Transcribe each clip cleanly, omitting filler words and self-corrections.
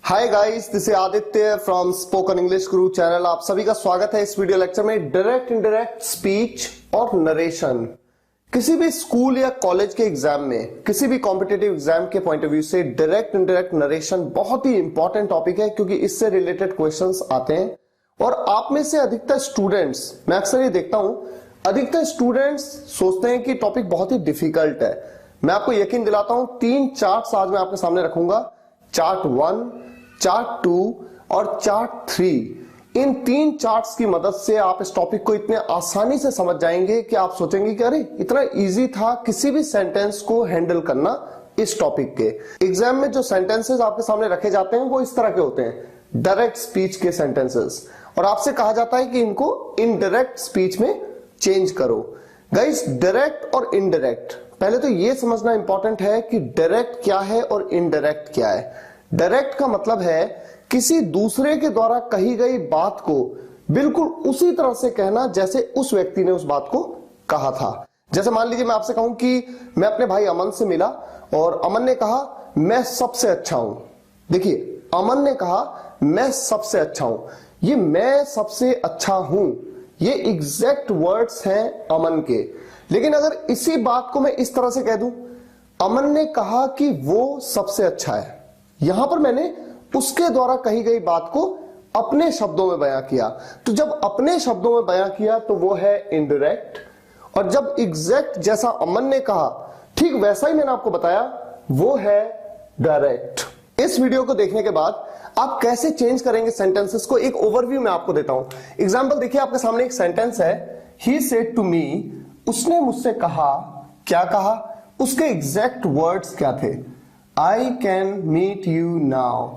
Hi guys, this is Aditya from spoken English Guru channel. आप सभी का स्वागत है इस वीडियो लेक्चर में। डायरेक्ट इनडायरेक्ट स्पीच और नरेशन किसी भी स्कूल या कॉलेज के एग्जाम में, किसी भी कॉम्पिटिटिव एग्जाम के पॉइंट ऑफ व्यू से डायरेक्ट इनडायरेक्ट नरेशन बहुत ही इंपॉर्टेंट टॉपिक है, क्योंकि इससे रिलेटेड क्वेश्चंस आते हैं। और आप में से अधिकतर स्टूडेंट्स, मैं अक्सर ये देखता हूं, अधिकतर स्टूडेंट्स सोचते हैं कि टॉपिक बहुत ही डिफिकल्ट है। मैं आपको यकीन दिलाता हूं, 3 चार्ट्स आज मैं आपके सामने रखूंगा। चार्ट 1, चार्ट 2 और चार्ट 3। इन 3 चार्ट्स की मदद से आप इस टॉपिक को इतने आसानी से समझ जाएंगे कि आप सोचेंगे कि अरे इतना इजी था किसी भी सेंटेंस को हैंडल करना। इस टॉपिक के एग्जाम में जो सेंटेंसेस आपके सामने रखे जाते हैं वो इस तरह के होते हैं, डायरेक्ट स्पीच के सेंटेंसेस, और आपसे कहा जाता है कि इनको इनडायरेक्ट स्पीच में चेंज करो। गाइस, डायरेक्ट और इनडायरेक्ट, पहले तो ये समझना इंपॉर्टेंट है कि डायरेक्ट क्या है और इनडायरेक्ट क्या है। डायरेक्ट का मतलब है किसी दूसरे के द्वारा कही गई बात को बिल्कुल उसी तरह से कहना जैसे उस व्यक्ति ने उस बात को कहा था। जैसे मान लीजिए मैं आपसे कहूं कि मैं अपने भाई अमन से मिला और अमन ने कहा मैं सबसे अच्छा हूं। देखिए, अमन ने कहा मैं सबसे अच्छा हूं। ये मैं सबसे अच्छा हूं, ये एग्जैक्ट वर्ड्स हैं अमन के। लेकिन अगर इसी बात को मैं इस तरह से कह दूं, अमन ने कहा कि वो सबसे अच्छा है, यहां पर मैंने उसके द्वारा कही गई बात को अपने शब्दों में बयां किया। तो जब अपने शब्दों में बयां किया तो वो है इनडायरेक्ट, और जब एग्जैक्ट जैसा अमन ने कहा ठीक वैसा ही मैंने आपको बताया, वो है डायरेक्ट। इस वीडियो को देखने के बाद आप कैसे चेंज करेंगे सेंटेंसेस को, एक ओवरव्यू मैं आपको देता हूं। एग्जाम्पल देखिए, आपके सामने एक सेंटेंस है, ही सेड टू मी, उसने मुझसे कहा। क्या कहा? उसके एग्जैक्ट वर्ड्स क्या थे? I can meet you now,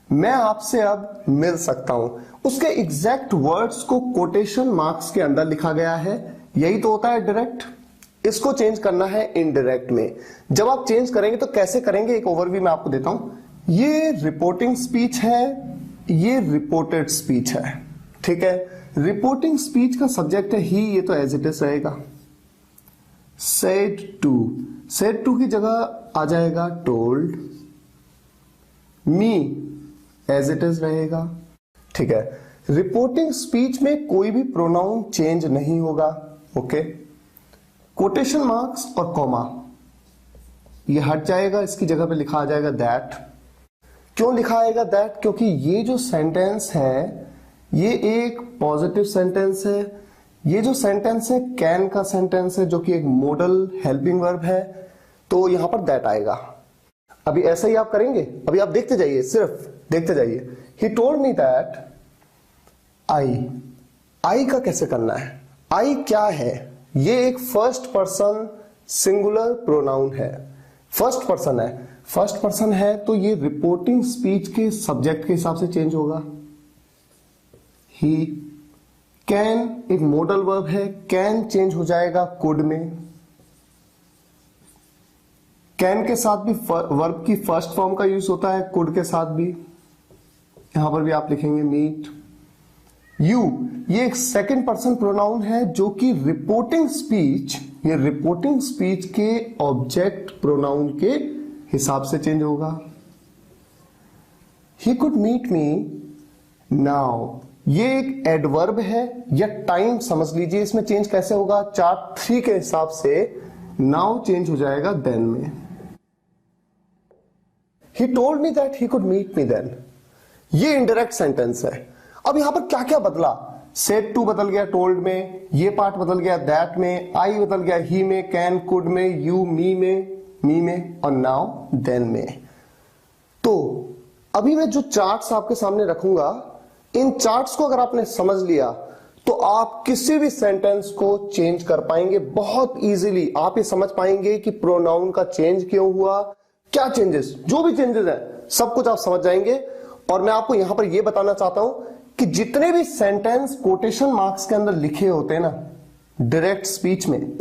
मैं आपसे अब मिल सकता हूं। उसके एग्जैक्ट वर्ड्स को कोटेशन मार्क्स के अंदर लिखा गया है। यही तो होता है डायरेक्ट। इसको चेंज करना है इनडायरेक्ट में। जब आप चेंज करेंगे तो कैसे करेंगे, एक ओवरव्यू मैं आपको देता हूं। ये रिपोर्टिंग स्पीच है, ये रिपोर्टेड स्पीच है, ठीक है। रिपोर्टिंग स्पीच का सब्जेक्ट है ही, ये तो एज इट इज रहेगा। सेड टू की जगह आ जाएगा told. Me as it is रहेगा, ठीक है। रिपोर्टिंग स्पीच में कोई भी प्रोनाउन चेंज नहीं होगा, ओके। कोटेशन मार्क्स और कॉमा ये हट जाएगा, इसकी जगह पे लिखा आ जाएगा दैट। क्यों लिखा आएगा दैट? क्योंकि ये जो सेंटेंस है ये एक पॉजिटिव सेंटेंस है। ये जो सेंटेंस है कैन का सेंटेंस है, जो कि एक मॉडल हेल्पिंग वर्ब है, तो यहां पर दैट आएगा। अभी ऐसा ही आप करेंगे, अभी आप देखते जाइए, सिर्फ देखते जाइए। He told me that I का कैसे करना है? आई क्या है? ये एक फर्स्ट पर्सन सिंगुलर प्रोनाउन है, फर्स्ट पर्सन है। फर्स्ट पर्सन है तो ये रिपोर्टिंग स्पीच के सब्जेक्ट के हिसाब से चेंज होगा। ही कैन एक मॉडल वर्ब है, कैन चेंज हो जाएगा कुड में। कैन के साथ भी वर्ब की फर्स्ट फॉर्म का यूज होता है, कुड के साथ भी। यहां पर भी आप लिखेंगे मीट। यू ये एक सेकंड पर्सन प्रोनाउन है, जो कि रिपोर्टिंग स्पीच, ये रिपोर्टिंग स्पीच के ऑब्जेक्ट प्रोनाउन के हिसाब से चेंज होगा। He could meet me now ये एक एडवर्ब है या टाइम समझ लीजिए। इसमें चेंज कैसे होगा? चार्ट 3 के हिसाब से नाउ चेंज हो जाएगा देन में। He told me that he could meet me then, ये इनडायरेक्ट सेंटेंस है। अब यहां पर क्या क्या बदला? सेड टू बदल गया टोल्ड में, ये पार्ट बदल गया दैट में, आई बदल गया ही में, कैन कुड में, यू मी में और नाउ देन में। तो अभी मैं जो चार्ट्स आपके सामने रखूंगा, इन चार्ट्स को अगर आपने समझ लिया तो आप किसी भी सेंटेंस को चेंज कर पाएंगे बहुत इजीली। आप ये समझ पाएंगे कि प्रोनाउन का चेंज क्यों हुआ, क्या चेंजेस, जो भी चेंजेस है सब कुछ आप समझ जाएंगे। और मैं आपको यहां पर यह बताना चाहता हूं कि जितने भी सेंटेंस कोटेशन मार्क्स के अंदर लिखे होते हैं ना डायरेक्ट स्पीच में,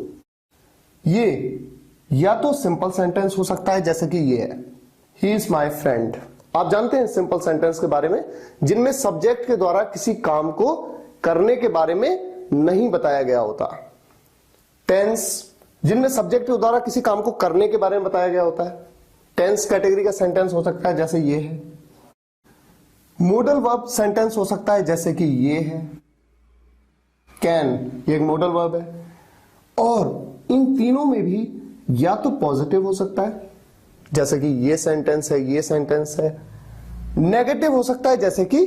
ये या तो सिंपल सेंटेंस हो सकता है, जैसे कि ये है ही इज माई फ्रेंड। आप जानते हैं सिंपल सेंटेंस के बारे में, जिनमें सब्जेक्ट के द्वारा किसी काम को करने के बारे में नहीं बताया गया होता। टेंस जिनमें सब्जेक्ट के द्वारा किसी काम को करने के बारे में बताया गया होता है। टेंस कैटेगरी का सेंटेंस हो सकता है, जैसे ये है मॉडल वर्ब सेंटेंस हो सकता है जैसे कि ये है, कैन, ये एक मॉडल वर्ब है। और इन तीनों में भी या तो पॉजिटिव हो सकता है जैसे कि ये सेंटेंस है, ये सेंटेंस है, नेगेटिव हो सकता है जैसे कि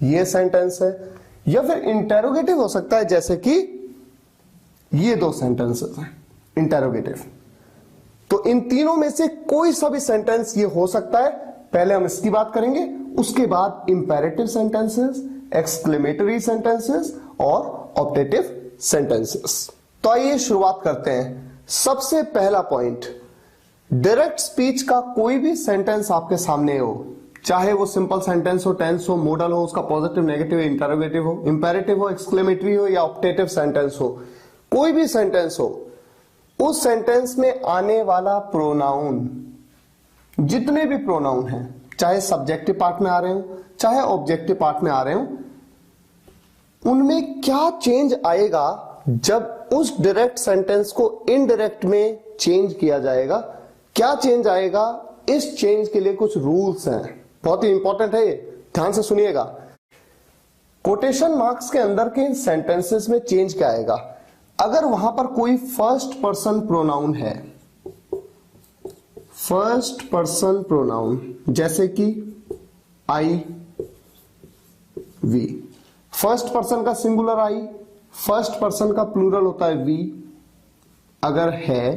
ये सेंटेंस है, या फिर इंटेरोगेटिव हो सकता है जैसे कि ये दो सेंटेंसेस हैं इंटेरोगेटिव। तो इन तीनों में से कोई सा भी सेंटेंस ये हो सकता है। पहले हम इसकी बात करेंगे, उसके बाद इंपेरेटिव सेंटेंसेस, एक्सक्लेमेटरी सेंटेंसेस और ऑप्टेटिव सेंटेंसेस। तो आइए शुरुआत करते हैं। सबसे पहला पॉइंट, डायरेक्ट स्पीच का कोई भी सेंटेंस आपके सामने हो, चाहे वो सिंपल सेंटेंस हो, टेंस हो, मॉडल हो, उसका पॉजिटिव, नेगेटिव, इंटरोगेटिव हो, इंपेरेटिव हो, एक्सक्लेमेटरी हो या ऑप्टेटिव सेंटेंस हो, कोई भी सेंटेंस हो, उस सेंटेंस में आने वाला प्रोनाउन, जितने भी प्रोनाउन हैं, चाहे सब्जेक्टिव पार्ट में आ रहे हो चाहे ऑब्जेक्टिव पार्ट में आ रहे हो, उनमें क्या चेंज आएगा जब उस डायरेक्ट सेंटेंस को इनडायरेक्ट में चेंज किया जाएगा। क्या चेंज आएगा, इस चेंज के लिए कुछ रूल्स हैं, बहुत ही इंपॉर्टेंट है ये, ध्यान से सुनिएगा। कोटेशन मार्क्स के अंदर के सेंटेंसेस में चेंज क्या आएगा, अगर वहां पर कोई फर्स्ट पर्सन प्रोनाउन है, फर्स्ट पर्सन प्रोनाउन जैसे कि आई, वी, फर्स्ट पर्सन का सिंगुलर आई, फर्स्ट पर्सन का प्लूरल होता है वी, अगर है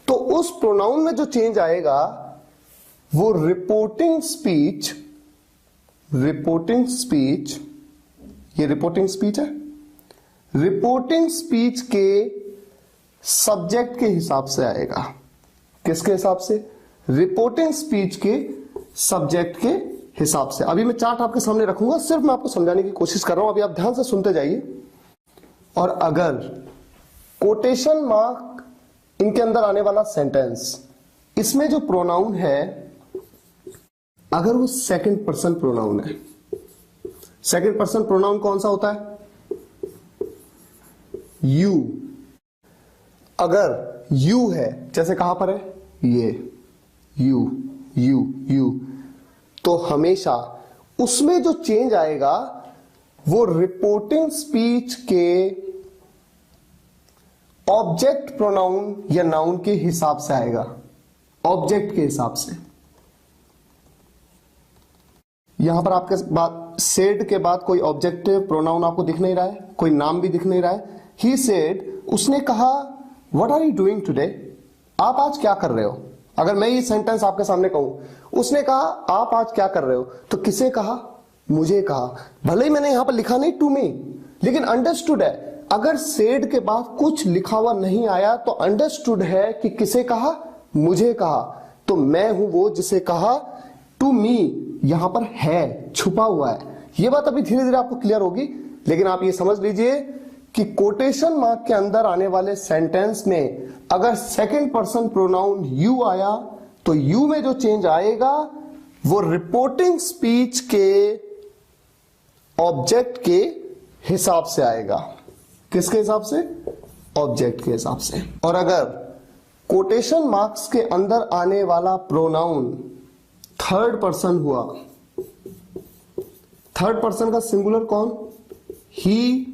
तो उस प्रोनाउन में जो चेंज आएगा वो रिपोर्टिंग स्पीच, रिपोर्टिंग स्पीच, ये रिपोर्टिंग स्पीच है, रिपोर्टिंग स्पीच के सब्जेक्ट के हिसाब से आएगा। किसके हिसाब से, रिपोर्टिंग स्पीच के सब्जेक्ट के हिसाब से। अभी मैं चार्ट आपके सामने रखूंगा, सिर्फ मैं आपको समझाने की कोशिश कर रहा हूं, अभी आप ध्यान से सुनते जाइए। और अगर कोटेशन मार्क इनके अंदर आने वाला सेंटेंस, इसमें जो प्रोनाउन है अगर वो सेकंड पर्सन प्रोनाउन है, सेकंड पर्सन प्रोनाउन कौन सा होता है, यू, अगर यू है, जैसे कहां पर है ये यू, यू, यू, तो हमेशा उसमें जो चेंज आएगा वो रिपोर्टिंग स्पीच के ऑब्जेक्ट प्रोनाउन या नाउन के हिसाब से आएगा, ऑब्जेक्ट के हिसाब से। यहां पर आपके बाद सेड के बाद कोई ऑब्जेक्टिव प्रोनाउन आपको दिख नहीं रहा है, कोई नाम भी दिख नहीं रहा है। ही सेड, उसने कहा what are you doing today, आप आज क्या कर रहे हो। अगर मैं ये सेंटेंस आपके सामने कहूं, उसने कहा आप आज क्या कर रहे हो, तो किसे कहा, मुझे कहा। भले ही मैंने यहां पर लिखा नहीं टू मी, लेकिन अंडरस्टूड है। अगर सेड के बाद कुछ लिखा हुआ नहीं आया तो अंडरस्टूड है कि किसे कहा, मुझे कहा। तो मैं हूं वो जिसे कहा, टू मी यहां पर है, छुपा हुआ है। ये बात अभी धीरे धीरे आपको क्लियर होगी, लेकिन आप ये समझ लीजिए कि कोटेशन मार्क के अंदर आने वाले सेंटेंस में अगर सेकंड पर्सन प्रोनाउन यू आया तो यू में जो चेंज आएगा वो रिपोर्टिंग स्पीच के ऑब्जेक्ट के हिसाब से आएगा। किसके हिसाब से, ऑब्जेक्ट के हिसाब से। और अगर कोटेशन मार्क्स के अंदर आने वाला प्रोनाउन थर्ड पर्सन हुआ, थर्ड पर्सन का सिंगुलर कौन, ही,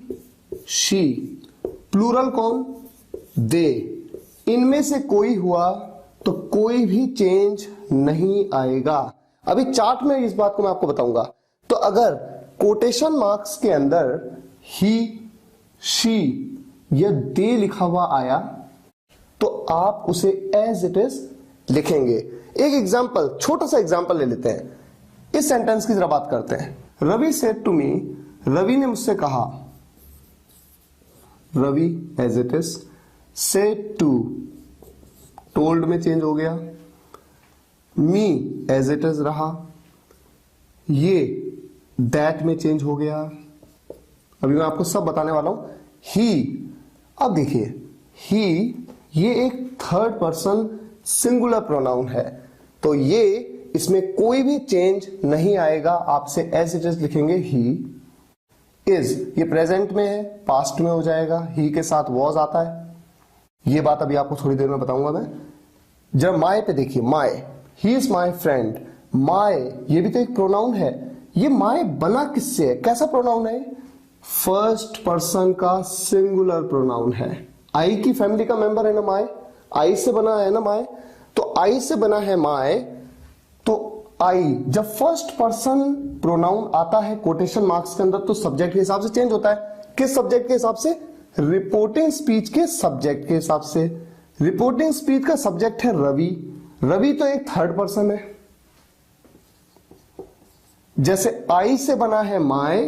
शी, प्लूरल कौन, दे, इनमें से कोई हुआ तो कोई भी चेंज नहीं आएगा। अभी चार्ट में इस बात को मैं आपको बताऊंगा। तो अगर कोटेशन मार्क्स के अंदर ही, शी या दे लिखा हुआ आया तो आप उसे एज इट इज लिखेंगे। एक एग्जांपल, छोटा सा एग्जांपल ले लेते हैं, इस सेंटेंस की जरा बात करते हैं। Ravi said to me, Ravi ने मुझसे कहा, Ravi as it is, said to, told में चेंज हो गया, मी एज इट इज रहा, ये दैट में चेंज हो गया। अभी मैं आपको सब बताने वाला हूं। ही, अब देखिए ही, ये एक थर्ड पर्सन सिंगुलर प्रोनाउन है, तो ये इसमें कोई भी चेंज नहीं आएगा, आपसे एज इट इज लिखेंगे। ही इज, ये प्रेजेंट में है, पास्ट में हो जाएगा, ही के साथ वॉज आता है। ये बात अभी आपको थोड़ी देर में बताऊंगा मैं। जब माय पे देखिए, my, he is my friend, my, ये भी तो एक प्रोनाउन है। ये माय बना किससे है, कैसा प्रोनाउन है? फर्स्ट पर्सन का सिंगुलर प्रोनाउन है। आई की फैमिली का मेंबर है ना माय, आई से बना है ना माय, तो आई से बना है माय। तो आई जब फर्स्ट पर्सन प्रोनाउन आता है कोटेशन मार्क्स के अंदर तो सब्जेक्ट के हिसाब से चेंज होता है। किस सब्जेक्ट के हिसाब से? रिपोर्टिंग स्पीच के सब्जेक्ट के हिसाब से। रिपोर्टिंग स्पीच का सब्जेक्ट है रवि। रवि तो एक थर्ड पर्सन है। जैसे आई से बना है माय,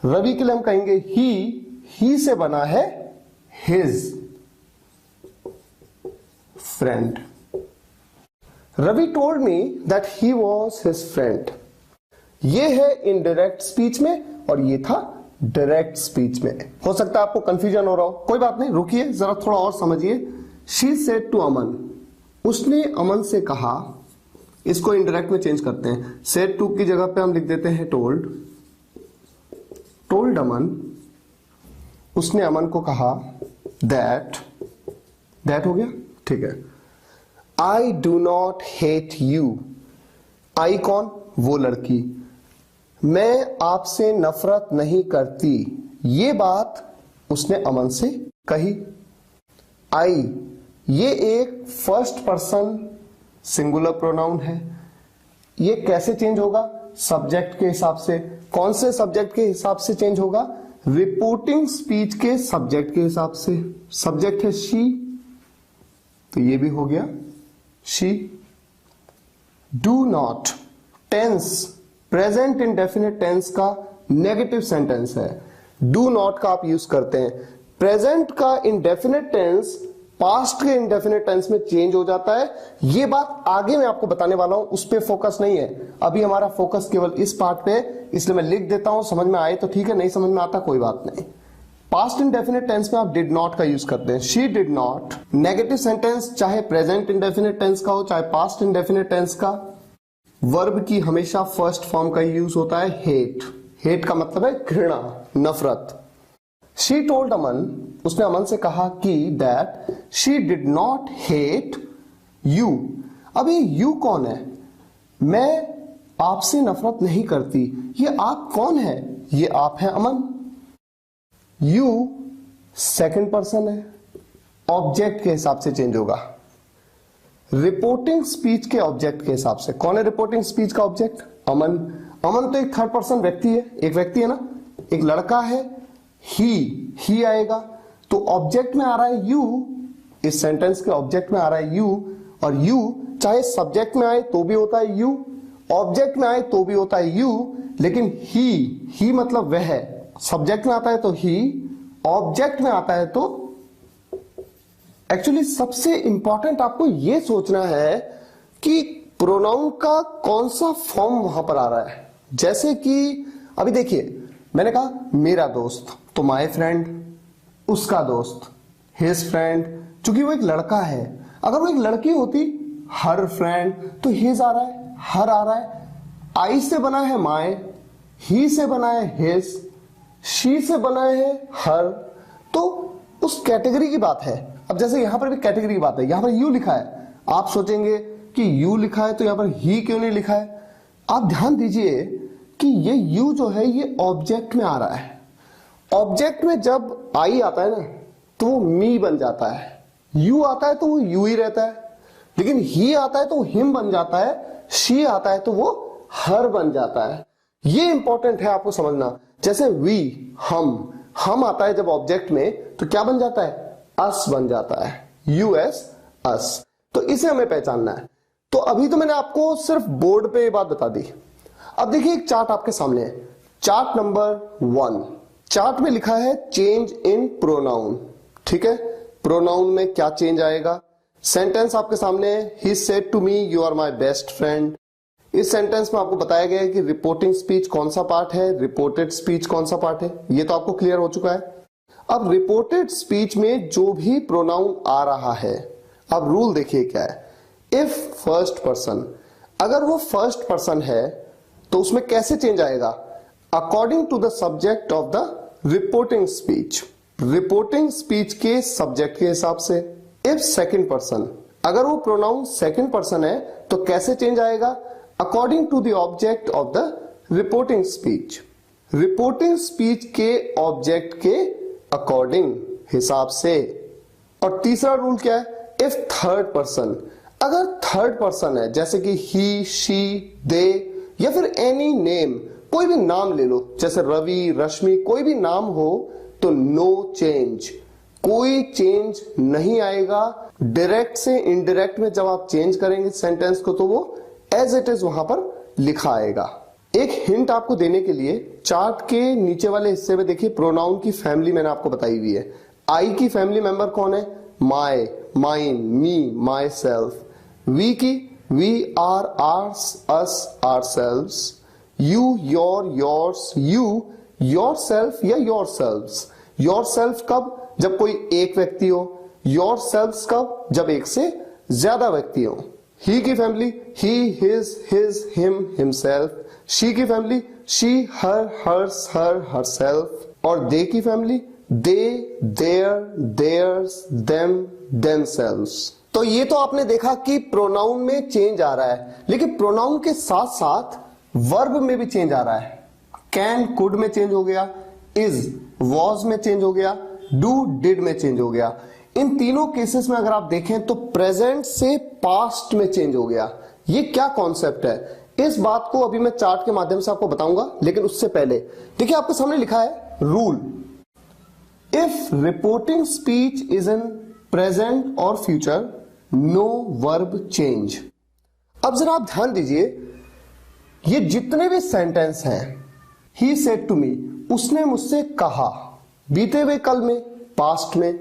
रवि के लिए हम कहेंगे ही से बना है his friend. Ravi told me that he was his friend. ये है इनडायरेक्ट स्पीच में और ये था डायरेक्ट स्पीच में। हो सकता है आपको कंफ्यूजन हो रहा हो, कोई बात नहीं, रुकिए जरा थोड़ा और समझिए। शी सेड टू अमन, उसने अमन से कहा। इसको इनडायरेक्ट में चेंज करते हैं, सेड टू की जगह पे हम लिख देते हैं टोल्ड। टोल्ड अमन, उसने अमन को कहा दैट हो गया, ठीक है। I do not hate you. I कौन? वो लड़की। मैं आपसे नफरत नहीं करती, ये बात उसने अमन से कही। आई, ये एक फर्स्ट पर्सन सिंगुलर प्रोनाउन है। ये कैसे चेंज होगा? सब्जेक्ट के हिसाब से। कौन से सब्जेक्ट के हिसाब से चेंज होगा? रिपोर्टिंग स्पीच के सब्जेक्ट के हिसाब से। सब्जेक्ट है शी, तो ये भी हो गया she. Do not, tense present indefinite tense का नेगेटिव सेंटेंस है। डू नॉट का आप यूज करते हैं। प्रेजेंट का इंडेफिनिट टेंस पास्ट के इंडेफिनिट टेंस में चेंज हो जाता है। ये बात आगे मैं आपको बताने वाला हूं, उस पर फोकस नहीं है अभी, हमारा फोकस केवल इस पार्ट पे, इसलिए मैं लिख देता हूं। समझ में आए तो ठीक है, नहीं समझ में आता कोई बात नहीं। पास्ट इंडेफिनिट टेंस में आप डिड नॉट का यूज करते हैं। She did not. Negative sentence चाहे प्रेजेंट इंडेफिनिट टेंस का हो चाहे पास्ट इंडेफिनिट टेंस का, वर्ब की हमेशा फर्स्ट फॉर्म का यूज होता है हेट। हेट का मतलब है घृणा, नफरत। शी टोल्ड अमन, उसने अमन से कहा कि that she did not hate you. अभी यू कौन है? मैं आपसे नफरत नहीं करती। ये आप कौन है? ये आप है अमन। यू सेकंड पर्सन है, ऑब्जेक्ट के हिसाब से चेंज होगा। रिपोर्टिंग स्पीच के ऑब्जेक्ट के हिसाब से। कौन है रिपोर्टिंग स्पीच का ऑब्जेक्ट? अमन। अमन तो एक थर्ड पर्सन व्यक्ति है, एक व्यक्ति है ना, एक लड़का है। ही आएगा, तो ऑब्जेक्ट में आ रहा है यू। इस सेंटेंस के ऑब्जेक्ट में आ रहा है यू, और यू चाहे सब्जेक्ट में आए तो भी होता है यू, ऑब्जेक्ट में आए तो भी होता है यू। लेकिन ही मतलब वह है, सब्जेक्ट में आता है तो ही, ऑब्जेक्ट में आता है तो। एक्चुअली सबसे इंपॉर्टेंट आपको यह सोचना है कि प्रोनाउन का कौन सा फॉर्म वहां पर आ रहा है। जैसे कि अभी देखिए, मैंने कहा मेरा दोस्त, तो माय फ्रेंड। उसका दोस्त, हिज फ्रेंड। चूंकि वो एक लड़का है, अगर वो एक लड़की होती, हर फ्रेंड, तो हिज आ रहा है, हर आ रहा है। आई से बना है माय, ही से बना है हिज, शी से बना है हर, तो उस कैटेगरी की बात है। अब जैसे यहां पर भी कैटेगरी की बात है, यहां पर यू लिखा है, आप सोचेंगे कि यू लिखा है तो यहां पर ही क्यों नहीं लिखा है। आप ध्यान दीजिए कि ये यू जो है ये ऑब्जेक्ट में आ रहा है। ऑब्जेक्ट में जब आई आता है ना तो वो मी बन जाता है, यू आता है तो वो यू ही रहता है, लेकिन ही आता है तो वो हिम बन जाता है, शी आता है तो वो हर बन जाता है। ये इंपॉर्टेंट है आपको समझना। जैसे वी, हम आता है जब ऑब्जेक्ट में तो क्या बन जाता है? अस बन जाता है, यूएस, अस। तो इसे हमें पहचानना है। तो अभी तो मैंने आपको सिर्फ बोर्ड पे ये बात बता दी। अब देखिए एक चार्ट आपके सामने है, चार्ट नंबर 1। चार्ट में लिखा है चेंज इन प्रोनाउन, ठीक है। प्रोनाउन में क्या चेंज आएगा? सेंटेंस आपके सामने है, he said to me you are my best friend. इस सेंटेंस में आपको बताया गया है कि रिपोर्टिंग स्पीच कौन सा पार्ट है, रिपोर्टेड स्पीच कौन सा पार्ट है। ये तो आपको क्लियर हो चुका है। अब रिपोर्टेड स्पीच में जो भी प्रोनाउन आ रहा है, अब रूल देखिए क्या है। इफ फर्स्ट पर्सन, अगर वो फर्स्ट पर्सन है तो उसमें कैसे चेंज आएगा? According to the subject of the reporting speech, reporting speech के सब्जेक्ट के हिसाब से। इफ सेकंड पर्सन, अगर वो प्रोनाउन सेकंड पर्सन है तो कैसे चेंज आएगा? According to the object of the reporting speech. Reporting speech के ऑब्जेक्ट के अकॉर्डिंग, हिसाब से। और तीसरा रूल क्या है? इफ थर्ड पर्सन, अगर थर्ड पर्सन है जैसे कि ही, शी, दे या फिर एनी नेम, कोई भी नाम ले लो, जैसे रवि, रश्मि, कोई भी नाम हो, तो नो चेंज, कोई चेंज नहीं आएगा। डायरेक्ट से इनडायरेक्ट में जब आप चेंज करेंगे सेंटेंस को तो वो एज इट इज वहां पर लिखा आएगा। एक हिंट आपको देने के लिए, चार्ट के नीचे वाले हिस्से में देखिए प्रोनाउन की फैमिली मैंने आपको बताई हुई है। आई की फैमिली मेंबर कौन है? My, mine, me, myself. We की we, our, ours, us, ourselves. You, your, yours, you, yourself या योर सेल्व्स। योर सेल्फ कब? जब कोई एक व्यक्ति हो। योर सेल्व्स कब? जब एक से ज्यादा व्यक्ति हो। ही की family he, his, him, himself. She की family she, her, hers, herself. और दे की family they, their, theirs, them, themselves. तो ये तो आपने देखा कि प्रोनाउन में चेंज आ रहा है, लेकिन प्रोनाउन के साथ साथ वर्ब में भी चेंज आ रहा है। कैन, कुड में चेंज हो गया, इज, वॉज में चेंज हो गया, डू, डिड में चेंज हो गया। इन तीनों केसेस में अगर आप देखें तो प्रेजेंट से पास्ट में चेंज हो गया। ये क्या कॉन्सेप्ट है? इस बात को अभी मैं चार्ट के माध्यम से आपको बताऊंगा, लेकिन उससे पहले देखिए आपके सामने लिखा है rule. If reporting speech is in present और फ्यूचर, नो वर्ब चेंज। अब जरा आप ध्यान दीजिए, ये जितने भी सेंटेंस हैं, ही सेड टू मी, उसने मुझसे कहा, बीते हुए कल में, पास्ट में।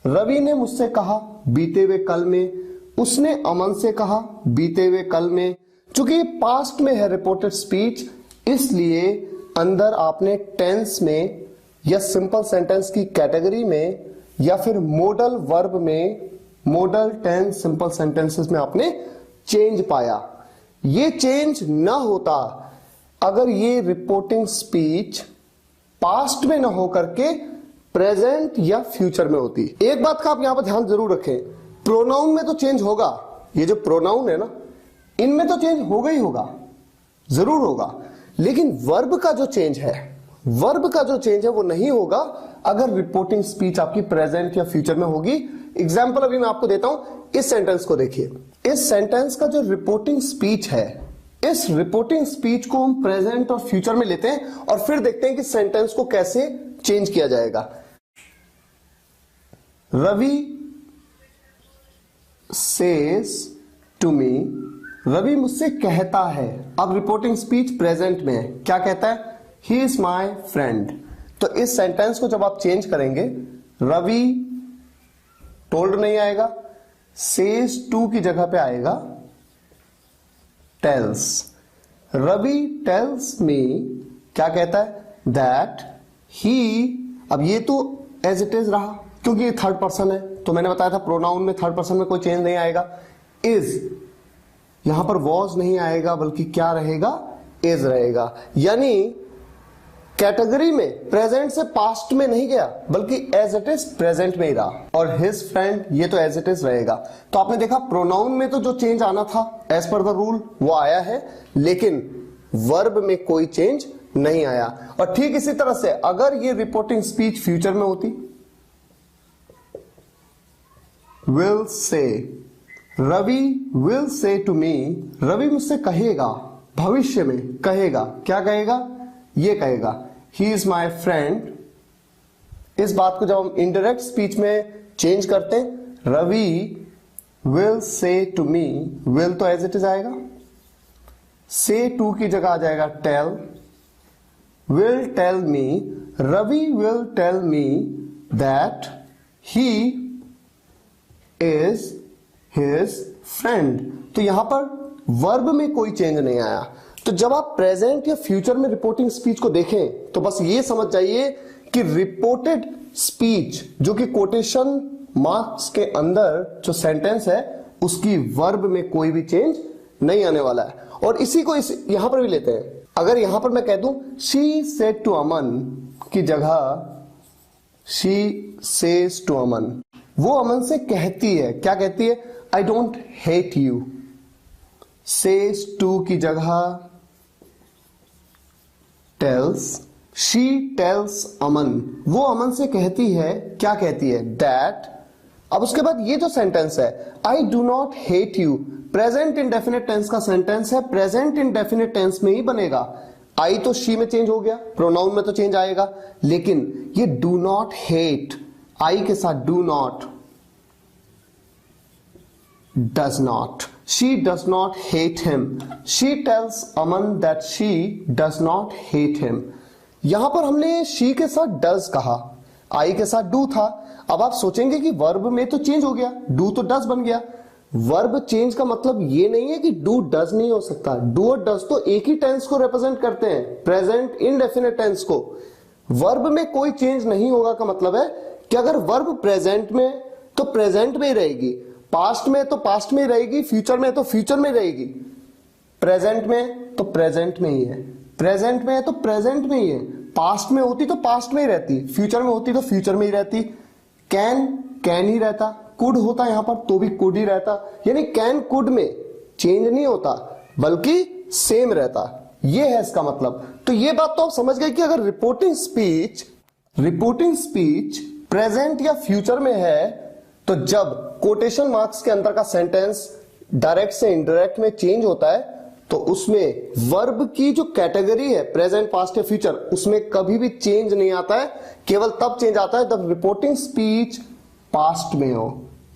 रवि ने मुझसे कहा, बीते हुए कल में। उसने अमन से कहा, बीते हुए कल में। चूंकि पास्ट में है रिपोर्टेड स्पीच, इसलिए अंदर आपने टेंस में या सिंपल सेंटेंस की कैटेगरी में या फिर मोडल वर्ब में, मोडल टेंस सिंपल सेंटेंसेस में आपने चेंज पाया। ये चेंज ना होता अगर ये रिपोर्टिंग स्पीच पास्ट में ना होकर के प्रेजेंट या फ्यूचर में होती। एक बात का आप यहां पर ध्यान जरूर रखें, प्रोनाउन में तो चेंज होगा, ये जो प्रोनाउन है ना, इनमें तो चेंज होगा ही होगा, जरूर होगा, लेकिन वर्ब का जो चेंज है, वर्ब का जो चेंज है वो नहीं होगा अगर रिपोर्टिंग स्पीच आपकी प्रेजेंट या फ्यूचर में होगी। एग्जाम्पल अभी मैं आपको देता हूं, इस सेंटेंस को देखिए। इस सेंटेंस का जो रिपोर्टिंग स्पीच है, इस रिपोर्टिंग स्पीच को हम प्रेजेंट और फ्यूचर में लेते हैं और फिर देखते हैं कि सेंटेंस को कैसे चेंज किया जाएगा। Ravi says to me, Ravi मुझसे कहता है। अब रिपोर्टिंग स्पीच प्रेजेंट में है, क्या कहता है? ही इज माई फ्रेंड। तो इस सेंटेंस को जब आप चेंज करेंगे, रवि टोल्ड नहीं आएगा, सेज टू की जगह पे आएगा टेल्स। रवि टेल्स मी, क्या कहता है? दैट ही, अब ये तो एज इट इज रहा क्योंकि ये थर्ड पर्सन है, तो मैंने बताया था प्रोनाउन में थर्ड पर्सन में कोई चेंज नहीं आएगा। इज, यहां पर वॉज नहीं आएगा बल्कि क्या रहेगा? इज रहेगा। यानी कैटेगरी में प्रेजेंट से पास्ट में नहीं गया बल्कि एज इट इज प्रेजेंट में ही रहा। और हिज फ्रेंड, ये तो एज इट इज रहेगा। तो आपने देखा प्रोनाउन में तो जो चेंज आना था एज पर द रूल वो आया है, लेकिन वर्ब में कोई चेंज नहीं आया। और ठीक इसी तरह से अगर ये रिपोर्टिंग स्पीच फ्यूचर में होती, will say, Ravi will say to me, Ravi मुझसे कहेगा, भविष्य में कहेगा, क्या कहेगा? ये कहेगा ही इज माई फ्रेंड। इस बात को जब हम इनडायरेक्ट स्पीच में चेंज करते हैं, Ravi will say to me, will तो एज इट इज आएगा, से टू की जगह आ जाएगा tell, will tell me, Ravi will tell me that he is his friend. तो यहां पर वर्ब में कोई चेंज नहीं आया। तो जब आप प्रेजेंट या फ्यूचर में रिपोर्टिंग स्पीच को देखें तो बस ये समझ जाइए कि रिपोर्टेड स्पीच जो कि कोटेशन मार्क्स के अंदर जो सेंटेंस है उसकी वर्ब में कोई भी चेंज नहीं आने वाला है। और इसी को यहां पर भी लेते हैं। अगर यहां पर मैं कह दूं शी सेड टू अमन की जगह शी सेज टू अमन, वो अमन से कहती है, क्या कहती है? I don't hate you. Says to की जगह टेल्स, शी टेल्स अमन, वो अमन से कहती है, क्या कहती है, दैट। अब उसके बाद ये जो सेंटेंस है, I do not hate you, present indefinite tense का सेंटेंस है, प्रेजेंट इंडेफिनिट टेंस में ही बनेगा। आई तो शी में चेंज हो गया, प्रोनाउन में तो चेंज आएगा, लेकिन ये डू नॉट हेट, आई के साथ do not, does not, she does not hate him, she tells Aman that she does not hate him. यहां पर हमने शी के साथ डज कहा, आई के साथ डू था। अब आप सोचेंगे कि वर्ब में तो चेंज हो गया, डू तो डज बन गया। वर्ब चेंज का मतलब ये नहीं है कि डू डज नहीं हो सकता, डू और डज तो एक ही टेंस को रिप्रेजेंट करते हैं, प्रेजेंट इंडेफिनिट टेंस को। वर्ब में कोई चेंज नहीं होगा का मतलब है कि अगर वर्ब प्रेजेंट में तो प्रेजेंट में ही रहेगी, पास्ट में तो पास्ट में ही रहेगी, फ्यूचर में तो फ्यूचर में रहेगी। प्रेजेंट में तो प्रेजेंट में ही है, प्रेजेंट में है तो प्रेजेंट में ही है, पास्ट में होती तो पास्ट में ही रहती, फ्यूचर में होती तो फ्यूचर में ही रहती। कैन ही रहता, कुड होता यहां पर तो भी कुड ही रहता, यानी कैन कुड में चेंज नहीं होता बल्कि सेम रहता, ये है इसका मतलब। तो ये बात तो आप समझ गए कि अगर रिपोर्टिंग स्पीच प्रेजेंट या फ्यूचर में है तो जब कोटेशन मार्क्स के अंदर का सेंटेंस डायरेक्ट से इनडायरेक्ट में चेंज होता है तो उसमें वर्ब की जो कैटेगरी है प्रेजेंट, पास्ट या फ्यूचर, उसमें कभी भी चेंज नहीं आता है, केवल तब चेंज आता है जब रिपोर्टिंग स्पीच पास्ट में हो,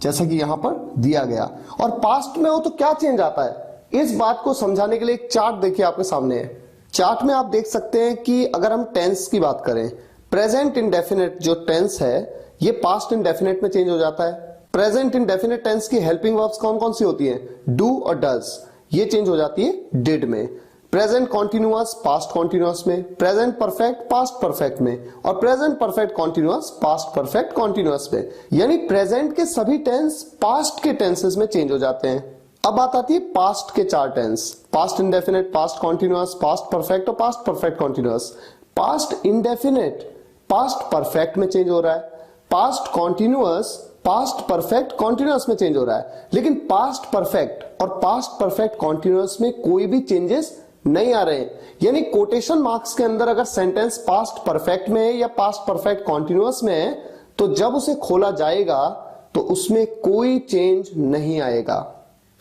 जैसा कि यहां पर दिया गया। और पास्ट में हो तो क्या चेंज आता है, इस बात को समझाने के लिए एक चार्ट देखिए आपके सामने है। चार्ट में आप देख सकते हैं कि अगर हम टेंस की बात करें, प्रेजेंट इंडेफिनिट जो टेंस है ये पास्ट इंडेफिनिट में चेंज हो जाता है। प्रेजेंट इंडेफिनिट टेंस की हेल्पिंग वर्ब्स कौन कौन सी होती हैं, डू और डज, ये चेंज हो जाती है डिड में। प्रेजेंट कॉन्टिन्यूअस पास्ट कॉन्टिन्यूअस में, प्रेजेंट परफेक्ट पास्ट परफेक्ट में, और present perfect continuous past perfect continuous में। यानी प्रेजेंट के सभी टेंस पास्ट के टेंसेस में चेंज हो जाते हैं। अब बात आती है पास्ट के चार tense, past indefinite, past continuous, past perfect और past perfect continuous. Past indefinite past perfect में चेंज हो रहा है, past continuous past perfect continuous में चेंज हो रहा है, लेकिन पास्ट परफेक्ट और पास्ट परफेक्ट कॉन्टिन्यूअस में कोई भी चेंजेस नहीं आ रहे हैं। यानी कोटेशन मार्क्स के अंदर अगर सेंटेंस पास्ट परफेक्ट में है या पास्ट परफेक्ट कॉन्टिन्यूअस में है तो जब उसे खोला जाएगा तो उसमें कोई चेंज नहीं आएगा।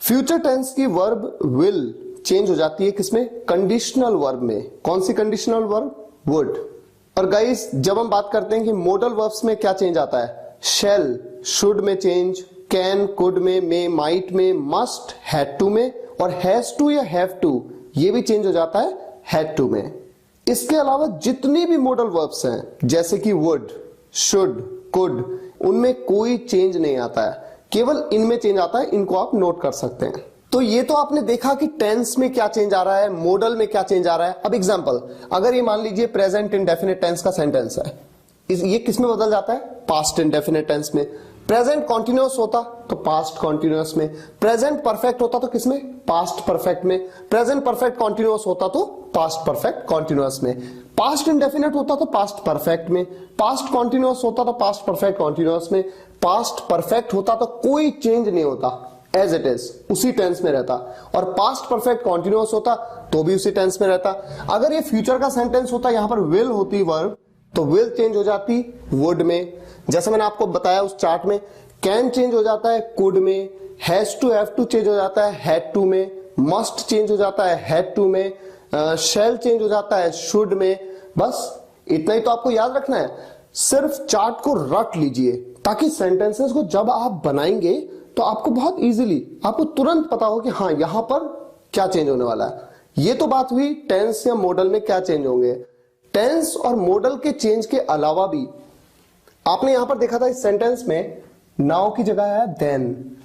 फ्यूचर टेंस की वर्ब विल चेंज हो जाती है किसमें, कंडीशनल वर्ब में। कौन सी कंडीशनल वर्ब, वुड। और गाइस जब हम बात करते हैं कि मॉडल वर्ब्स में क्या चेंज आता है, शेल शुड में चेंज, कैन कुड में, मे माइट में, मस्ट हैड टू में, और हैज टू या हैव टू ये भी चेंज हो जाता है हैड टू में। इसके अलावा जितनी भी मॉडल वर्ब्स हैं जैसे कि वुड, शुड, कुड, उनमें कोई चेंज नहीं आता है, केवल इनमें चेंज आता है। इनको आप नोट कर सकते हैं। तो ये तो आपने देखा कि टेंस में क्या चेंज आ रहा है, मॉडल में क्या चेंज आ रहा है। अब एग्जांपल, अगर ये मान लीजिए प्रेजेंट इंडेफिनिट टेंस का सेंटेंस है, ये किस में बदल जाता है, पास्ट इंडेफिनिट टेंस में। प्रेजेंट कॉन्टिन्यूअस होता तो पास्ट कॉन्टिन्यूअस में, प्रेजेंट परफेक्ट होता तो किसमें, पास्ट परफेक्ट में, प्रेजेंट परफेक्ट कॉन्टिन्यूअस होता तो पास्ट परफेक्ट कॉन्टिन्यूअस में, पास्ट इंडेफिनिट होता तो पास्ट परफेक्ट में, पास्ट कॉन्टिन्यूअस होता तो पास्ट परफेक्ट कॉन्टिन्यूअस में, पास्ट परफेक्ट होता तो कोई चेंज नहीं होता, एज इट इज उसी टेंस में रहता, और पास्ट परफेक्ट कॉन्टिन्यूअस होता तो भी उसी टेंस में रहता। अगर ये फ्यूचर का सेंटेंस होता, यहां पर विल होती वर्ब, तो विल चेंज हो जाती वुड में, जैसे मैंने आपको बताया उस चार्ट में। कैन चेंज हो जाता है कुड में, has to have to change हो जाता है हैड टू में, मस्ट चेंज हो जाता है हैड टू में, शैल चेंज हो जाता है शुड में। बस इतना ही तो आपको याद रखना है। सिर्फ चार्ट को रट लीजिए ताकि सेंटेंसेस को जब आप बनाएंगे तो आपको बहुत इजीली, आपको तुरंत पता हो कि हाँ यहां पर क्या चेंज होने वाला है। ये तो बात हुई टेंस या मॉडल में क्या चेंज होंगे। टेंस और मॉडल के चेंज के अलावा भी आपने यहां पर देखा था इस सेंटेंस में नाउ की जगह है देन।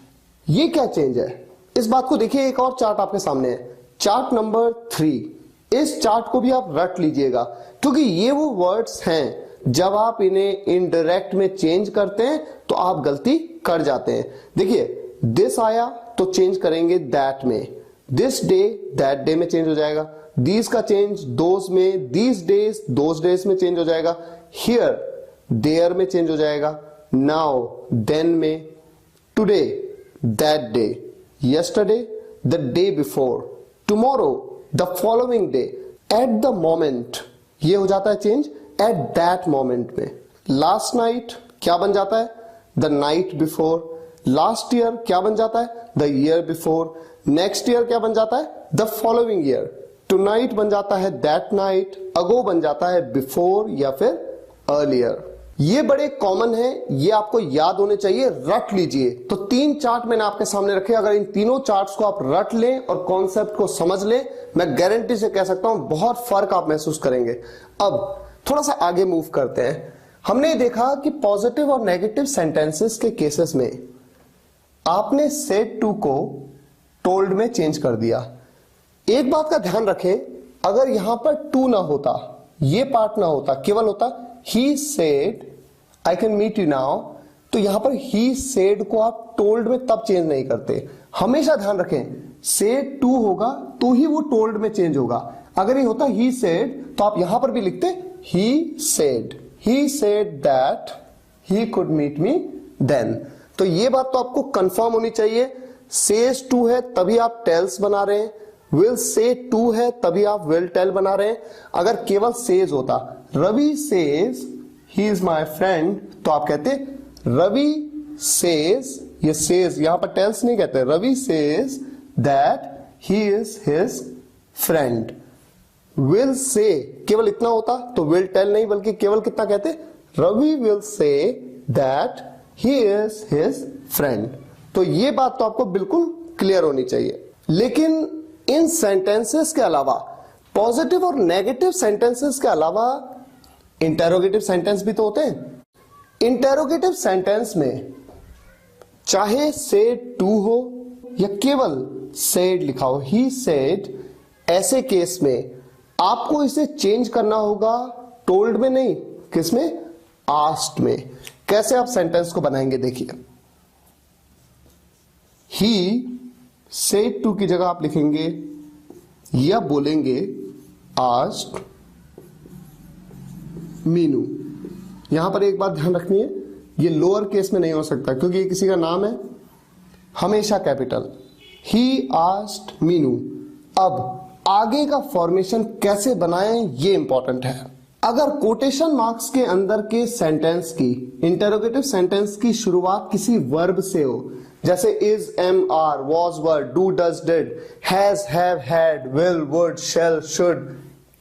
ये क्या चेंज है, इस बात को देखिए। एक और चार्ट आपके सामने है, चार्ट नंबर 3। इस चार्ट को भी आप रट लीजिएगा क्योंकि ये वो वर्ड्स हैं जब आप इन्हें इनडायरेक्ट में चेंज करते हैं तो आप गलती कर जाते हैं। देखिए दिस आया तो चेंज करेंगे दैट में, दिस डे दैट डे में चेंज हो जाएगा, दीज का चेंज दोज में, दीज डेज दोज डेज में चेंज हो जाएगा, हियर देयर में चेंज हो जाएगा, नाउ देन में, today that day, yesterday the day before, tomorrow, the following day, at the moment, ये हो जाता है चेंज एट दैट मोमेंट में। लास्ट नाइट क्या बन जाता है? The night before. Last year क्या बन जाता है? The year before. Next year क्या बन जाता है? The following year. टुनाइट बन जाता है दैट नाइट। अगो बन जाता है बिफोर या फिर अर्लियर। ये बड़े कॉमन है, ये आपको याद होने चाहिए, रट लीजिए। तो 3 चार्ट मैंने आपके सामने रखे, अगर इन तीनों चार्ट्स को आप रट लें और कॉन्सेप्ट को समझ लें, मैं गारंटी से कह सकता हूं बहुत फर्क आप महसूस करेंगे। अब थोड़ा सा आगे मूव करते हैं। हमने देखा कि पॉजिटिव और नेगेटिव सेंटेंसेस के केसेस में आपने सेड टू को टोल्ड में चेंज कर दिया। एक बात का ध्यान रखें, अगर यहां पर टू ना होता, ये पार्ट ना होता, केवल होता ही said I can meet you now, तो यहां पर ही सेड को आप टोल्ड में तब चेंज नहीं करते। हमेशा ध्यान रखें, सेड टू होगा तो ही वो टोल्ड में चेंज होगा। अगर ये होता ही सेड तो आप यहां पर भी लिखते ही said that he could meet me then. तो ये बात तो आपको कंफर्म होनी चाहिए। सेज टू है तभी आप टेल्स बना रहे हैं, विल से टू है तभी आप विल टेल बना रहे हैं। अगर केवल सेज होता, Ravi says he is my friend, तो आप कहते रवि सेज, ये सेज यहां पर टेल्स नहीं कहते, Ravi says that he is his friend. Will say केवल इतना होता तो विल टेल नहीं, बल्कि केवल कितना कहते, Ravi will say that he is his friend. तो ये बात तो आपको बिल्कुल क्लियर होनी चाहिए। लेकिन इन सेंटेंसेस के अलावा, पॉजिटिव और नेगेटिव सेंटेंसेस के अलावा इंटेरोगेटिव सेंटेंस भी तो होते हैं। इंटेरोगेटिव सेंटेंस में चाहे सेड टू हो या केवल सेड लिखा हो, ही सेड, ऐसे केस में आपको इसे चेंज करना होगा टोल्ड में नहीं, किसमें? आस्क्ड में। कैसे आप सेंटेंस को बनाएंगे देखिए, ही सेड टू की जगह आप लिखेंगे या बोलेंगे आस्क्ड मीनू। यहां पर एक बात ध्यान रखनी है, ये लोअर केस में नहीं हो सकता क्योंकि ये किसी का नाम है, हमेशा कैपिटल। He asked Meenu. अब आगे का फॉर्मेशन कैसे बनाएं ये इंपॉर्टेंट है। अगर कोटेशन मार्क्स के अंदर के सेंटेंस की, इंटेरोगेटिव सेंटेंस की शुरुआत किसी वर्ब से हो, जैसे is, am, are, was, were, do, does, did, has, have, had, will, would, shall, should,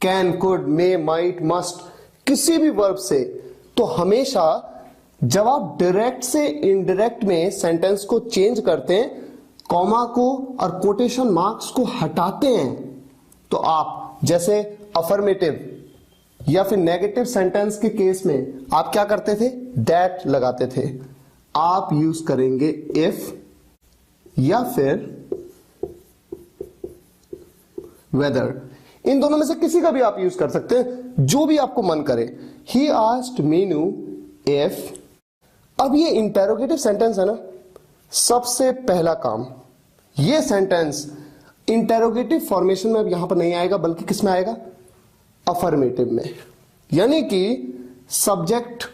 can, could, may, might, must, किसी भी वर्ब से, तो हमेशा जब आप डायरेक्ट से इनडायरेक्ट में सेंटेंस को चेंज करते हैं, कॉमा को और कोटेशन मार्क्स को हटाते हैं, तो आप जैसे अफर्मेटिव या फिर नेगेटिव सेंटेंस के केस में आप क्या करते थे? दैट लगाते थे। आप यूज करेंगे इफ या फिर वेदर। इन दोनों में से किसी का भी आप यूज कर सकते हैं, जो भी आपको मन करे। He asked Meenu if. अब ये इंटेरोगेटिव सेंटेंस है ना, सबसे पहला काम, ये सेंटेंस इंटेरोगेटिव फॉर्मेशन में अब यहां पर नहीं आएगा, बल्कि किस में आएगा? अफर्मेटिव में। यानी कि सब्जेक्ट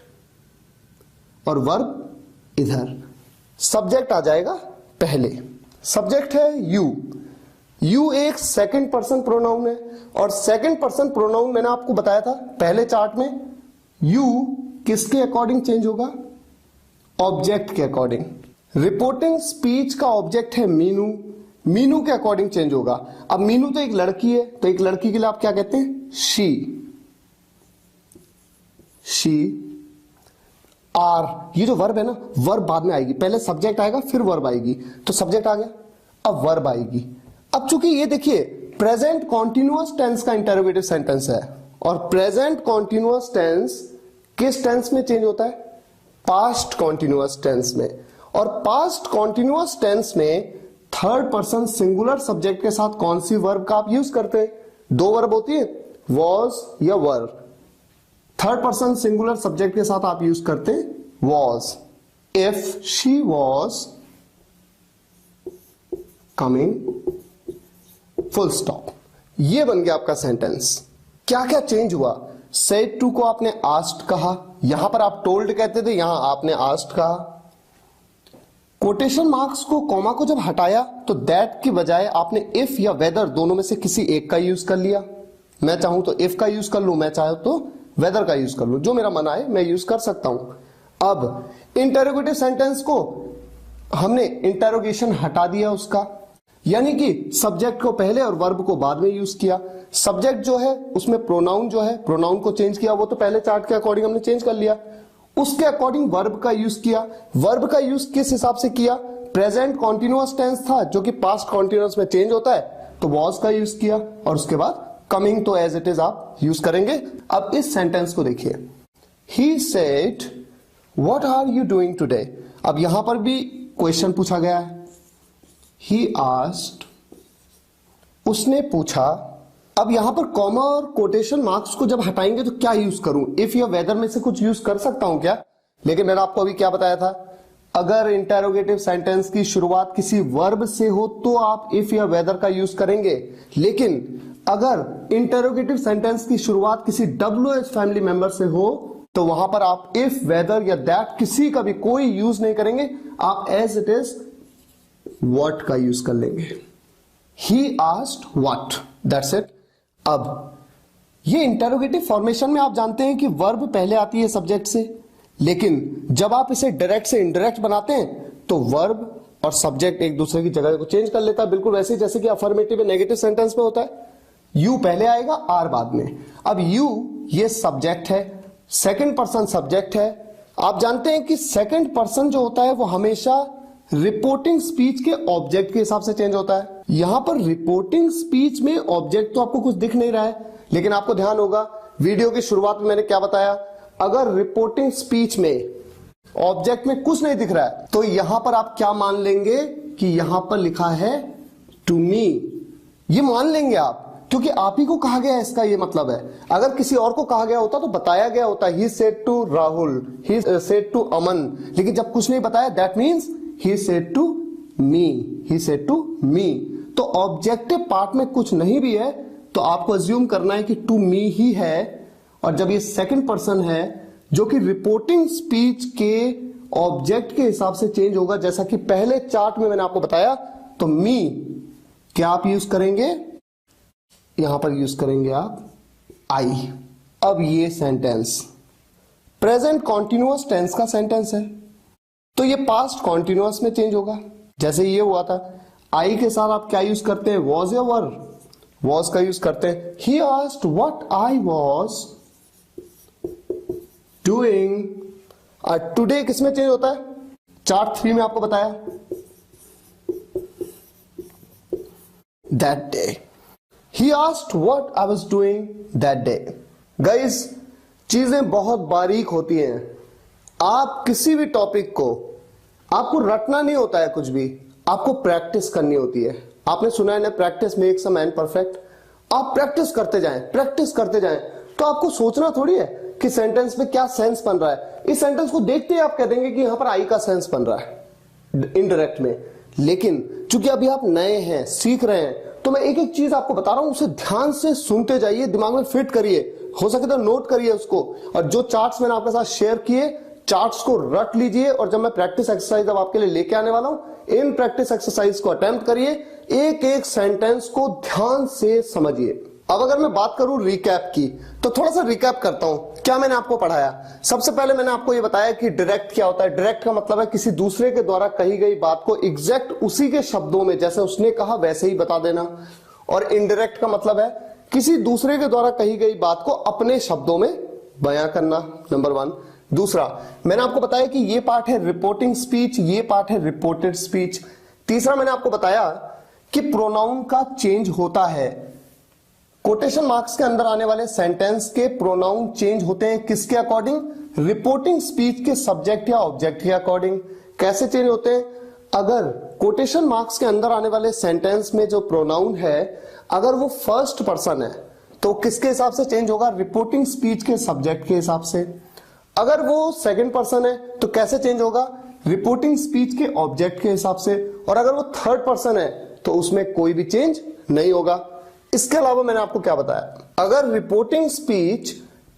और वर्ब इधर, सब्जेक्ट आ जाएगा पहले। सब्जेक्ट है यू। यू एक सेकंड पर्सन प्रोनाउन है, और सेकंड पर्सन प्रोनाउन मैंने आपको बताया था पहले चार्ट में, यू किसके अकॉर्डिंग चेंज होगा? ऑब्जेक्ट के अकॉर्डिंग। रिपोर्टिंग स्पीच का ऑब्जेक्ट है मीनू, मीनू के अकॉर्डिंग चेंज होगा। अब मीनू तो एक लड़की है, तो एक लड़की के लिए आप क्या कहते हैं? शी। आर, ये जो वर्ब है ना, वर्ब बाद में आएगी, पहले सब्जेक्ट आएगा फिर वर्ब आएगी। तो सब्जेक्ट आ गया, अब वर्ब आएगी। अब चूंकि ये देखिए प्रेजेंट कॉन्टिन्यूअस टेंस का इंटरोगेटिव सेंटेंस है, और प्रेजेंट कॉन्टिन्यूअस टेंस किस टेंस में चेंज होता है? पास्ट कॉन्टिन्यूअस टेंस में। और पास्ट कॉन्टिन्यूअस टेंस में थर्ड पर्सन सिंगुलर सब्जेक्ट के साथ कौन सी वर्ब का आप यूज करते हैं? 2 वर्ब होती है, वॉज या वर। थर्ड पर्सन सिंगुलर सब्जेक्ट के साथ आप यूज करते हैं was. If she was coming, full stop. ये बन गया आपका सेंटेंस। क्या क्या चेंज हुआ? सेड टू को आपने आस्क्ड कहा, यहां पर आप टोल्ड कहते थे, यहां आपने आस्क्ड कहा। कोटेशन मार्क्स को, कॉमा को जब हटाया तो दैट की बजाय आपने इफ या वेदर दोनों में से किसी एक का यूज कर लिया। मैं चाहूं तो इफ का यूज कर लूं, मैं चाहूं तो वेदर का यूज कर लूं, जो मेरा मन आए मैं यूज कर सकता हूं। अब इंटेरोगेटिव सेंटेंस को हमने इंटेरोगेशन हटा दिया उसका, यानी कि सब्जेक्ट को पहले और वर्ब को बाद में यूज किया। सब्जेक्ट जो है उसमें प्रोनाउन जो है, प्रोनाउन को चेंज किया, वो तो पहले चार्ट के अकॉर्डिंग हमने चेंज कर लिया। उसके अकॉर्डिंग वर्ब का यूज किया। वर्ब का यूज किस हिसाब से किया? प्रेजेंट कॉन्टिन्यूअस टेंस था जो कि पास्ट कॉन्टिन्यूअस में चेंज होता है, तो वॉज का यूज किया, और उसके बाद कमिंग तो एज इट इज आप यूज करेंगे। अब इस सेंटेंस को देखिए, he said what are you doing today. अब यहां पर भी क्वेश्चन पूछा गया है, ही आस्क्ड, उसने पूछा। अब यहां पर कॉमा और कोटेशन मार्क्स को जब हटाएंगे तो क्या यूज करूं? इफ या वेदर में से कुछ यूज कर सकता हूं क्या? लेकिन मैंने आपको अभी क्या बताया था, अगर इंटेरोगेटिव सेंटेंस की शुरुआत किसी वर्ब से हो तो आप इफ या वेदर का यूज करेंगे, लेकिन अगर इंटेरोगेटिव सेंटेंस की शुरुआत किसी WH फैमिली मेंबर से हो तो वहां पर आप इफ, वेदर या दैट किसी का भी कोई यूज नहीं करेंगे, आप एज इट इज व्हाट का यूज कर लेंगे। He asked what, that's it. अब ये इंटेरोगेटिव फॉर्मेशन में आप जानते हैं कि वर्ब पहले आती है सब्जेक्ट से, लेकिन जब आप इसे डायरेक्ट से इनडायरेक्ट बनाते हैं तो वर्ब और सब्जेक्ट एक दूसरे की जगह को चेंज कर लेता है, बिल्कुल वैसे ही जैसे कि अफर्मेटिव या नेगेटिव सेंटेंस में होता है। यू पहले आएगा, आर बाद में। अब यू ये सब्जेक्ट है, सेकंड पर्सन सब्जेक्ट है। आप जानते हैं कि सेकंड पर्सन जो होता है वो हमेशा रिपोर्टिंग स्पीच के ऑब्जेक्ट के हिसाब से चेंज होता है। यहां पर रिपोर्टिंग स्पीच में ऑब्जेक्ट तो आपको कुछ दिख नहीं रहा है, लेकिन आपको ध्यान होगा वीडियो की शुरुआत में मैंने क्या बताया, अगर रिपोर्टिंग स्पीच में ऑब्जेक्ट में कुछ नहीं दिख रहा है तो यहां पर आप क्या मान लेंगे कि यहां पर लिखा है टू मी। ये मान लेंगे आप, क्योंकि आप ही को कहा गया है, इसका ये मतलब है। अगर किसी और को कहा गया होता तो बताया गया होता, ही said to Rahul, he said to Aman, लेकिन जब कुछ नहीं बताया that means he said to me, he said to me. तो ऑब्जेक्टिव पार्ट में कुछ नहीं भी है तो आपको अज्यूम करना है कि टू मी ही है, और जब ये सेकंड पर्सन है जो कि रिपोर्टिंग स्पीच के ऑब्जेक्ट के हिसाब से चेंज होगा, जैसा कि पहले चार्ट में मैंने आपको बताया, तो मी क्या आप यूज करेंगे, यहां पर यूज करेंगे आप आई। अब ये सेंटेंस प्रेजेंट कॉन्टिन्यूअस टेंस का सेंटेंस है, तो ये पास्ट कॉन्टिन्यूअस में चेंज होगा। जैसे ये हुआ था, आई के साथ आप क्या यूज करते हैं, वॉज या वर, वॉज का यूज करते हैं। He asked what I was doing. Today किस में चेंज होता है, चार्ट 3 में आपको बताया, that day. He asked what I was doing that day. Guys, चीजें बहुत बारीक होती हैं। आप किसी भी टॉपिक को, आपको रटना नहीं होता है कुछ भी, आपको प्रैक्टिस करनी होती है। आपने सुना है ना, practice makes a man perfect. आप प्रैक्टिस करते जाएं, प्रैक्टिस करते जाएं, तो आपको सोचना थोड़ी है कि सेंटेंस में क्या सेंस बन रहा है। इस सेंटेंस को देखते ही आप कह देंगे कि यहां पर आई का सेंस बन रहा है इनडायरेक्ट में। लेकिन चूंकि अभी आप नए हैं, सीख रहे हैं, तो मैं एक एक चीज आपको बता रहा हूं, उसे ध्यान से सुनते जाइए, दिमाग में फिट करिए, हो सके तो नोट करिए उसको, और जो चार्ट्स मैंने आपके साथ शेयर किए, चार्ट्स को रट लीजिए। और जब मैं प्रैक्टिस एक्सरसाइज अब आपके लिए लेके आने वाला हूं, इन प्रैक्टिस एक्सरसाइज को अटेम्प्ट करिए, एक एक सेंटेंस को ध्यान से समझिए। अब अगर मैं बात करूं रिकैप की, तो थोड़ा सा रिकैप करता हूं क्या मैंने आपको पढ़ाया। सबसे पहले मैंने आपको यह बताया कि डायरेक्ट क्या होता है। डायरेक्ट का मतलब है किसी दूसरे के द्वारा कही गई बात को एग्जैक्ट उसी के शब्दों में, जैसे उसने कहा वैसे ही बता देना। और इनडायरेक्ट का मतलब है किसी दूसरे के द्वारा कही गई बात को अपने शब्दों में बयां करना, नंबर 1। दूसरा, मैंने आपको बताया कि ये पार्ट है रिपोर्टिंग स्पीच, ये पार्ट है रिपोर्टेड स्पीच। तीसरा, मैंने आपको बताया कि प्रोनाउन का चेंज होता है। कोटेशन मार्क्स के अंदर आने वाले सेंटेंस के प्रोनाउन चेंज होते हैं, किसके अकॉर्डिंग, रिपोर्टिंग स्पीच के सब्जेक्ट या ऑब्जेक्ट के अकॉर्डिंग। कैसे चेंज होते हैं, अगर कोटेशन मार्क्स के अंदर आने वाले सेंटेंस में जो प्रोनाउन है, अगर वो फर्स्ट पर्सन है तो किसके हिसाब से चेंज होगा, रिपोर्टिंग स्पीच के सब्जेक्ट के हिसाब से। अगर वो सेकंड पर्सन है तो कैसे चेंज होगा, रिपोर्टिंग स्पीच के ऑब्जेक्ट के हिसाब से। और अगर वो थर्ड पर्सन है तो उसमें कोई भी चेंज नहीं होगा। इसके अलावा मैंने आपको क्या बताया, अगर रिपोर्टिंग स्पीच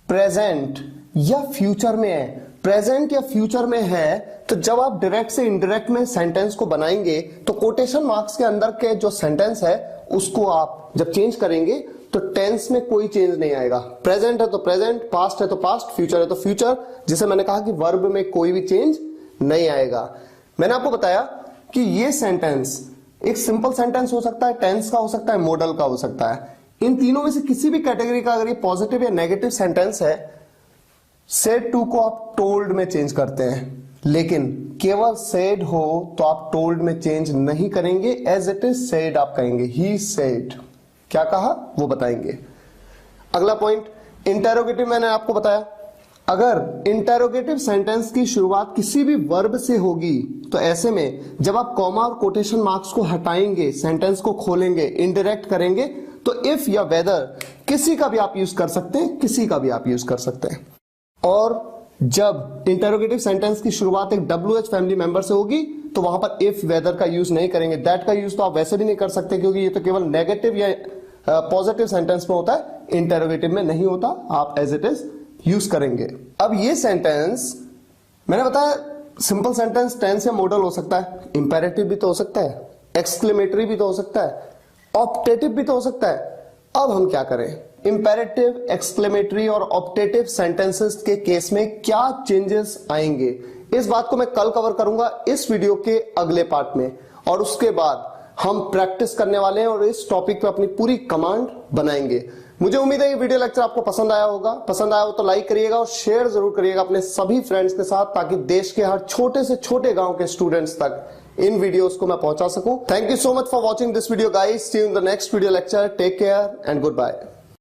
प्रेजेंट या फ्यूचर में है प्रेजेंट या फ्यूचर में है, तो जब आप डायरेक्ट से इनडायरेक्ट में सेंटेंस को बनाएंगे तो कोटेशन मार्क्स के अंदर के जो सेंटेंस है उसको आप जब चेंज करेंगे तो टेंस में कोई चेंज नहीं आएगा। प्रेजेंट है तो प्रेजेंट, पास्ट है तो पास्ट, फ्यूचर है तो फ्यूचर, जिसे मैंने कहा कि वर्ब में कोई भी चेंज नहीं आएगा। मैंने आपको बताया कि ये सेंटेंस एक सिंपल सेंटेंस हो सकता है, टेंस का हो सकता है, मॉडल का हो सकता है। इन तीनों में से किसी भी कैटेगरी का अगर ये पॉजिटिव या नेगेटिव सेंटेंस है, सेड टू को आप टोल्ड में चेंज करते हैं, लेकिन केवल सेड हो तो आप टोल्ड में चेंज नहीं करेंगे, एज इट इज सेड आप कहेंगे। ही सेड, क्या कहा वो बताएंगे। अगला पॉइंट, इंटेरोगेटिव। मैंने आपको बताया अगर इंटेरोगेटिव सेंटेंस की शुरुआत किसी भी वर्ब से होगी तो ऐसे में जब आप कॉमा और कोटेशन मार्क्स को हटाएंगे, सेंटेंस को खोलेंगे, इनडायरेक्ट करेंगे, तो इफ या वेदर किसी का भी आप यूज कर सकते हैं, किसी का भी आप यूज कर सकते हैं। और जब इंटेरोगेटिव सेंटेंस की शुरुआत एक WH फैमिली मेंबर से होगी तो वहां पर इफ वेदर का यूज नहीं करेंगे। दैट का यूज तो आप वैसे भी नहीं कर सकते क्योंकि ये तो केवल नेगेटिव या पॉजिटिव सेंटेंस में होता है, इंटेरोगेटिव में नहीं होता। आप एज इट इज यूज करेंगे। अब ये सेंटेंस मैंने बताया सिंपल सेंटेंस, टेंस या मॉडल हो सकता है, इंपेरेटिव भी तो हो सकता है, एक्सक्लेमेटरी भी तो हो सकता है, ऑप्टेटिव भी तो हो सकता है। अब हम क्या करें, इंपेरेटिव, एक्सक्लेमेटरी और ऑप्टेटिव सेंटेंसेस के केस में क्या चेंजेस आएंगे, इस बात को मैं कल कवर करूंगा इस वीडियो के अगले पार्ट में। और उसके बाद हम प्रैक्टिस करने वाले हैं और इस टॉपिक पे अपनी पूरी कमांड बनाएंगे। मुझे उम्मीद है ये वीडियो लेक्चर आपको पसंद आया होगा। पसंद आया हो तो लाइक करिएगा और शेयर जरूर करिएगा अपने सभी फ्रेंड्स के साथ, ताकि देश के हर छोटे से छोटे गांव के स्टूडेंट्स तक इन वीडियोस को मैं पहुंचा सकूं। Thank you so much for watching this video guys. See you in the next video lecture. Take care and good bye.